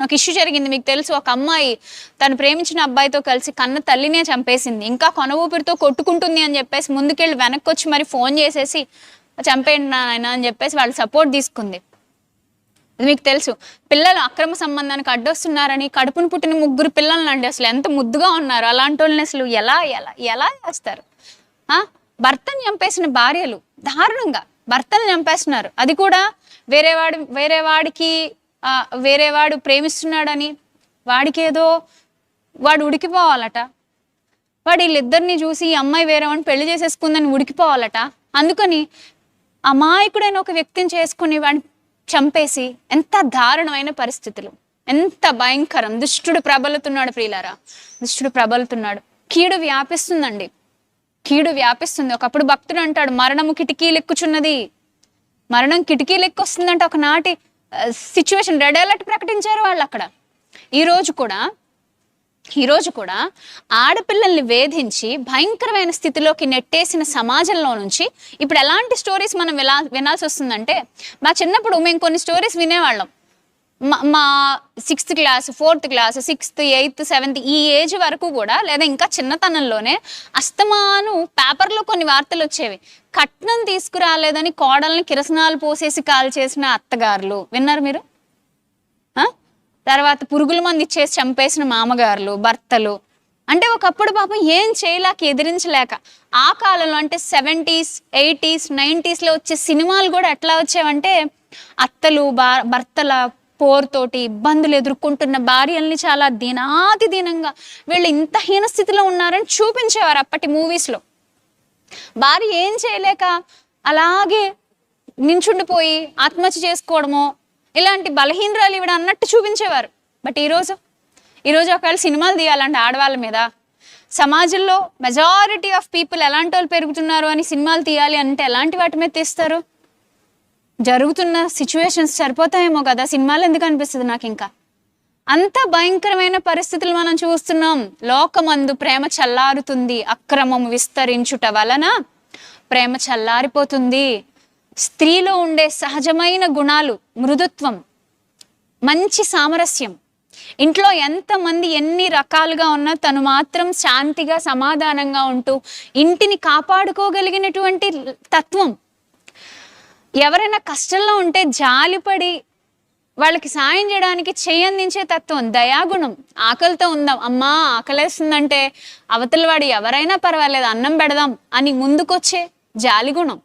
ఒక ఇష్యూ జరిగింది, మీకు తెలుసు. ఒక అమ్మాయి తను ప్రేమించిన అబ్బాయితో కలిసి కన్న తల్లినే చంపేసింది. ఇంకా కొన ఊపిరితో కొట్టుకుంటుంది అని చెప్పేసి ముందుకెళ్ళి వెనక్కి వచ్చి మరి ఫోన్ చేసేసి చంపేయండి నాయన అని చెప్పేసి వాళ్ళు సపోర్ట్ తీసుకుంది. మీకు తెలుసు. పిల్లలు అక్రమ సంబంధానికి అడ్డొస్తున్నారని కడుపును పుట్టిన 3 పిల్లలను అండి, అసలు ఎంత ముద్దుగా ఉన్నారు. అలాంటి వాళ్ళని అసలు ఎలా ఎలా ఎలా చేస్తారు? భర్తను చంపేసిన భార్యలు దారుణంగా భర్తను చంపేస్తున్నారు. అది కూడా వేరేవాడు ప్రేమిస్తున్నాడని వాడికేదో వాడు ఉడికిపోవాలట. వాడు వీళ్ళిద్దరిని చూసి ఈ అమ్మాయి వేరేవాడిని పెళ్లి చేసేసుకుందని ఉడికిపోవాలట. అందుకని అమాయకుడైన ఒక వ్యక్తిని చేసుకుని వాడిని చంపేసి, ఎంత దారుణమైన పరిస్థితులు, ఎంత భయంకరం. దుష్టుడు ప్రబలుతున్నాడు ప్రియులారా, దుష్టుడు ప్రబలుతున్నాడు. కీడు వ్యాపిస్తుందండి, కీడు వ్యాపిస్తుంది. ఒకప్పుడు భక్తుడు అంటాడు, మరణము కిటికీలెక్కుచున్నది. మరణం కిటికీలెక్కొస్తుందంటే ఒకనాటి సిచ్యువేషన్. రెడ్ అలర్ట్ ప్రకటించారు వాళ్ళు అక్కడ. ఈరోజు కూడా ఆడపిల్లల్ని వేధించి భయంకరమైన స్థితిలోకి నెట్టేసిన సమాజంలో నుంచి ఇప్పుడు ఎలాంటి స్టోరీస్ మనం వినాల్సి వస్తుందంటే, మా చిన్నప్పుడు మేము కొన్ని స్టోరీస్ వినేవాళ్ళం. మా 6th class 4th class 6th 8th 7th ఈ ఏజ్ వరకు కూడా, లేదా ఇంకా చిన్నతనంలోనే అస్తమాను పేపర్లో కొన్ని వార్తలు వచ్చేవి. కట్నం తీసుకురాలేదని కోడల్ని కిరసనాలు పోసేసి కాల్ చేసిన అత్తగారులు విన్నారు మీరు? తర్వాత పురుగుల మంది ఇచ్చేసి చంపేసిన మామగారులు, భర్తలు. అంటే ఒకప్పుడు పాపం ఏం చేయలేక, ఎదిరించలేక, ఆ కాలంలో అంటే 70s 80s 90sలో వచ్చే సినిమాలు కూడా ఎట్లా వచ్చేవంటే, అత్తలు భర్తల పోరుతోటి ఇబ్బందులు ఎదుర్కొంటున్న భార్యల్ని చాలా దీనాతి దీనంగా వీళ్ళు ఇంత హీన స్థితిలో ఉన్నారని చూపించేవారు అప్పటి మూవీస్లో. భార్య ఏం చేయలేక అలాగే నించుండిపోయి ఆత్మహత్య చేసుకోవడమో, ఇలాంటి బలహీనరాలు ఇవిడ అన్నట్టు చూపించేవారు. బట్ ఈరోజు ఒకవేళ సినిమాలు తీయాలంటే ఆడవాళ్ళ మీద, సమాజంలో మెజారిటీ ఆఫ్ పీపుల్ ఎలాంటి వాళ్ళు పెరుగుతున్నారు అని సినిమాలు తీయాలి అంటే ఎలాంటి వాటి మీద తీస్తారు? జరుగుతున్న సిచ్యువేషన్స్ సరిపోతాయేమో కదా, సినిమాలు ఎందుకు అనిపిస్తుంది నాకు. ఇంకా అంత భయంకరమైన పరిస్థితులు మనం చూస్తున్నాం. లోకమందు ప్రేమ చల్లారుతుంది, అక్రమం విస్తరించుట వలన ప్రేమ చల్లారిపోతుంది. స్త్రీలో ఉండే సహజమైన గుణాలు, మృదుత్వం, మంచి సామరస్యం, ఇంట్లో ఎంతమంది ఎన్ని రకాలుగా ఉన్నా తను మాత్రం శాంతిగా సమాధానంగా ఉంటూ ఇంటిని కాపాడుకోగలిగినటువంటి తత్వం, ఎవరైనా కష్టంలో ఉంటే జాలిపడి వాళ్ళకి సాయం చేయడానికి చేయందించే తత్వం, దయాగుణం, ఆకలితో ఉందాం, అమ్మా ఆకలేస్తుందంటే అవతల వాడు ఎవరైనా పర్వాలేదు అన్నం పెడదాం అని ముందుకొచ్చే జాలిగుణం,